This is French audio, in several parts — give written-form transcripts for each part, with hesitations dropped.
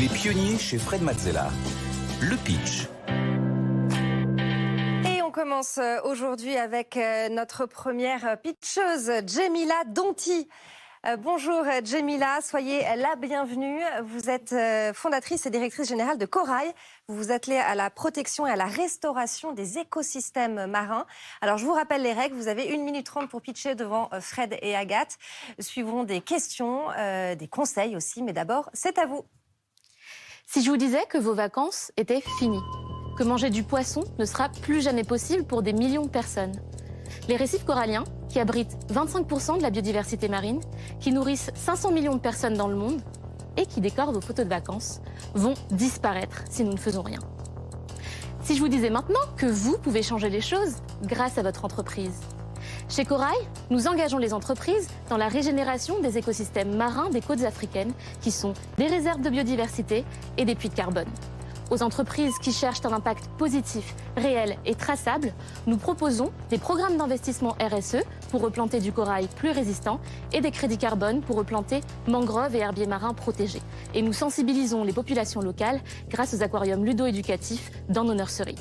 Les pionniers chez Fred Mazzella. Le pitch. Et on commence aujourd'hui avec notre première pitcheuse, Djemila Donti. Bonjour Djemila, soyez la bienvenue. Vous êtes fondatrice et directrice générale de Corail. Vous vous attelez à la protection et à la restauration des écosystèmes marins. Alors je vous rappelle les règles, vous avez 1 minute 30 pour pitcher devant Fred et Agathe. Suivront des questions, des conseils aussi, mais d'abord c'est à vous. Si je vous disais que vos vacances étaient finies, que manger du poisson ne sera plus jamais possible pour des millions de personnes. Les récifs coralliens, qui abritent 25% de la biodiversité marine, qui nourrissent 500 millions de personnes dans le monde et qui décorent vos photos de vacances, vont disparaître si nous ne faisons rien. Si je vous disais maintenant que vous pouvez changer les choses grâce à votre entreprise. Chez Corail, nous engageons les entreprises dans la régénération des écosystèmes marins des côtes africaines, qui sont des réserves de biodiversité et des puits de carbone. Aux entreprises qui cherchent un impact positif, réel et traçable, nous proposons des programmes d'investissement RSE pour replanter du corail plus résistant et des crédits carbone pour replanter mangroves et herbiers marins protégés. Et nous sensibilisons les populations locales grâce aux aquariums ludo-éducatifs dans nos nurseries.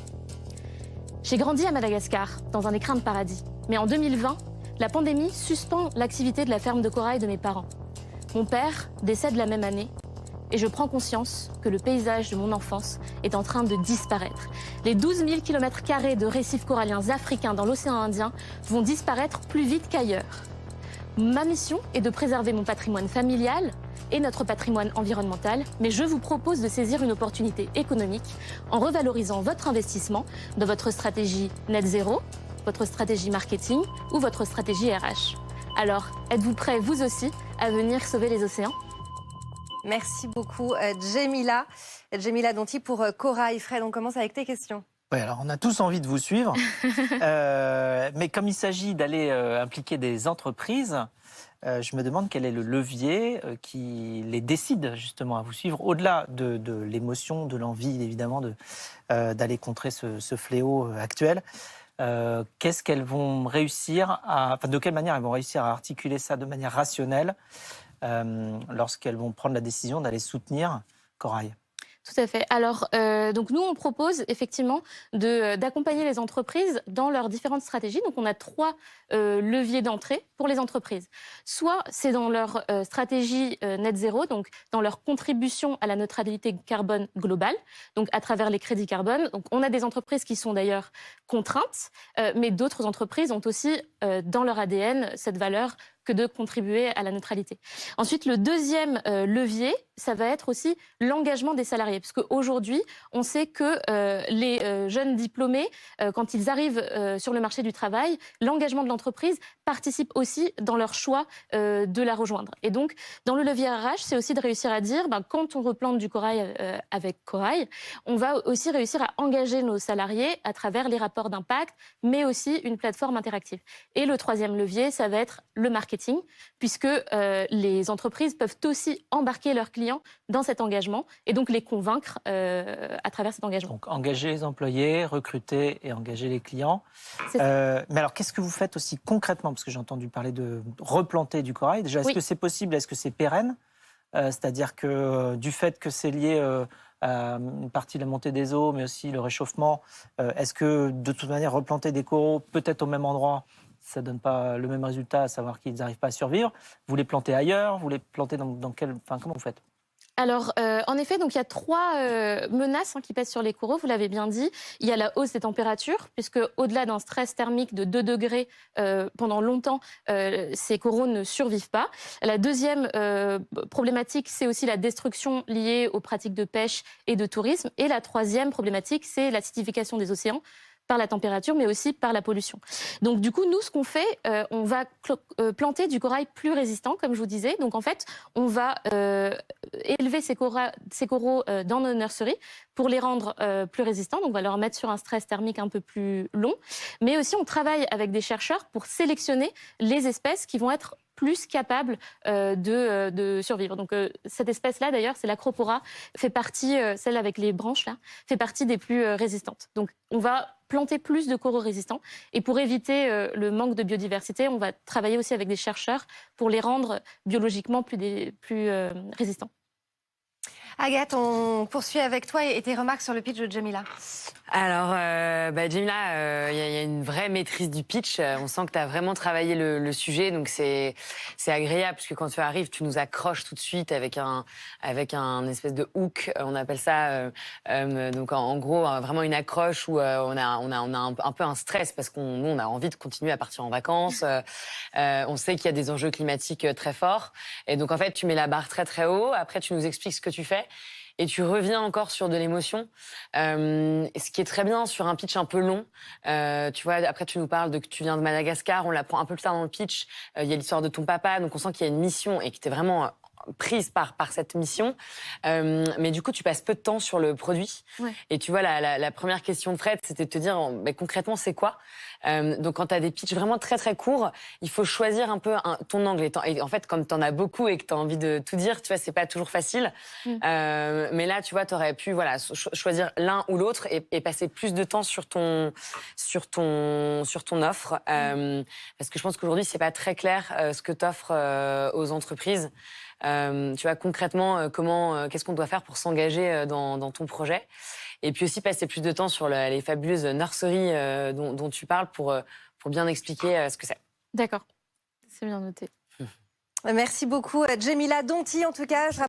J'ai grandi à Madagascar, dans un écrin de paradis. Mais en 2020, la pandémie suspend l'activité de la ferme de corail de mes parents. Mon père décède la même année et je prends conscience que le paysage de mon enfance est en train de disparaître. Les 12 000 km² de récifs coralliens africains dans l'océan Indien vont disparaître plus vite qu'ailleurs. Ma mission est de préserver mon patrimoine familial et notre patrimoine environnemental, mais je vous propose de saisir une opportunité économique en revalorisant votre investissement dans votre stratégie net zéro, votre stratégie marketing ou votre stratégie RH. Alors, êtes-vous prêts, vous aussi, à venir sauver les océans ? Merci beaucoup Djemila. Djemila Donti pour Corail. Fred, on commence avec tes questions. Oui, alors on a tous envie de vous suivre, mais comme il s'agit d'aller impliquer des entreprises, je me demande quel est le levier qui les décide justement à vous suivre, au-delà de l'émotion, de l'envie évidemment d'aller contrer ce fléau actuel. Qu'est-ce qu'elles vont réussir de quelle manière elles vont réussir à articuler ça de manière rationnelle lorsqu'elles vont prendre la décision d'aller soutenir Corail? Tout à fait. Alors, donc nous, on propose effectivement d'accompagner les entreprises dans leurs différentes stratégies. Donc, on a 3 leviers d'entrée pour les entreprises. Soit c'est dans leur stratégie net zéro, donc dans leur contribution à la neutralité carbone globale, donc à travers les crédits carbone. Donc, on a des entreprises qui sont d'ailleurs contraintes, mais d'autres entreprises ont aussi dans leur ADN cette valeur que de contribuer à la neutralité. Ensuite, le deuxième levier, ça va être aussi l'engagement des salariés. Parce qu'aujourd'hui, on sait que les jeunes diplômés, quand ils arrivent sur le marché du travail, l'engagement de l'entreprise participe aussi dans leur choix de la rejoindre. Et donc, dans le levier RH, c'est aussi de réussir à dire, quand on replante du corail avec Corail, on va aussi réussir à engager nos salariés à travers les rapports d'impact, mais aussi une plateforme interactive. Et le troisième levier, ça va être le marketing, puisque les entreprises peuvent aussi embarquer leurs clients dans cet engagement et donc les convaincre à travers cet engagement. Donc engager les employés, recruter et engager les clients. Mais alors qu'est-ce que vous faites aussi concrètement? Parce que j'ai entendu parler de replanter du corail. Déjà, est-ce que c'est possible? Est-ce que c'est pérenne? C'est-à-dire que du fait que c'est lié à une partie de la montée des eaux, mais aussi le réchauffement, est-ce que de toute manière replanter des coraux peut-être au même endroit, ça ne donne pas le même résultat, à savoir qu'ils n'arrivent pas à survivre? Vous les plantez ailleurs? Vous les plantez dans quel... comment vous faites? Alors, en effet, donc il y a 3 menaces qui pèsent sur les coraux, vous l'avez bien dit. Il y a la hausse des températures, puisque au-delà d'un stress thermique de 2 degrés pendant longtemps, ces coraux ne survivent pas. La deuxième problématique, c'est aussi la destruction liée aux pratiques de pêche et de tourisme. Et la troisième problématique, c'est l'acidification des océans par la température, mais aussi par la pollution. Donc du coup, nous, ce qu'on fait, on va planter du corail plus résistant, comme je vous disais. Donc en fait, on va élever ces coraux dans nos nurseries pour les rendre plus résistants. Donc on va leur mettre sur un stress thermique un peu plus long. Mais aussi, on travaille avec des chercheurs pour sélectionner les espèces qui vont être plus capables de survivre. Donc cette espèce-là, d'ailleurs, c'est l'Acropora, fait partie, celle avec les branches là, fait partie des plus résistantes. Donc on va planter plus de coraux résistants. Et pour éviter le manque de biodiversité, on va travailler aussi avec des chercheurs pour les rendre biologiquement plus résistants. Agathe, on poursuit avec toi et tes remarques sur le pitch de Djamila. Alors, Djamila, il y a une vraie maîtrise du pitch. On sent que tu as vraiment travaillé le sujet, donc c'est agréable, parce que quand tu arrives, tu nous accroches tout de suite avec un espèce de hook, on appelle ça. Donc en gros, vraiment une accroche où on a un peu un stress, parce qu'on on a envie de continuer à partir en vacances. On sait qu'il y a des enjeux climatiques très forts. Et donc, en fait, tu mets la barre très, très haut. Après, tu nous expliques ce que tu fais. Et tu reviens encore sur de l'émotion, ce qui est très bien sur un pitch un peu long. Tu vois, après tu nous parles de que tu viens de Madagascar, on l'apprend un peu plus tard dans le pitch. Il y a l'histoire de ton papa, donc on sent qu'il y a une mission et que tu es vraiment prise par cette mission. Mais du coup, tu passes peu de temps sur le produit. Ouais. Et tu vois, la première question de Fred, c'était de te dire, mais concrètement, c'est quoi? Donc, quand tu as des pitchs vraiment très, très courts, il faut choisir un peu ton angle. Et en fait, comme tu en as beaucoup et que tu as envie de tout dire, tu vois, c'est pas toujours facile. Mais là, tu vois, tu aurais pu choisir l'un ou l'autre et passer plus de temps sur ton offre. Parce que je pense qu'aujourd'hui, c'est pas très clair ce que tu offres aux entreprises. Tu vois, concrètement, qu'est-ce qu'on doit faire pour s'engager dans ton projet? Et puis aussi passer plus de temps sur les fabuleuses nurseries dont tu parles pour bien expliquer ce que c'est. D'accord, c'est bien noté. Merci beaucoup, Djamila Donti, en tout cas.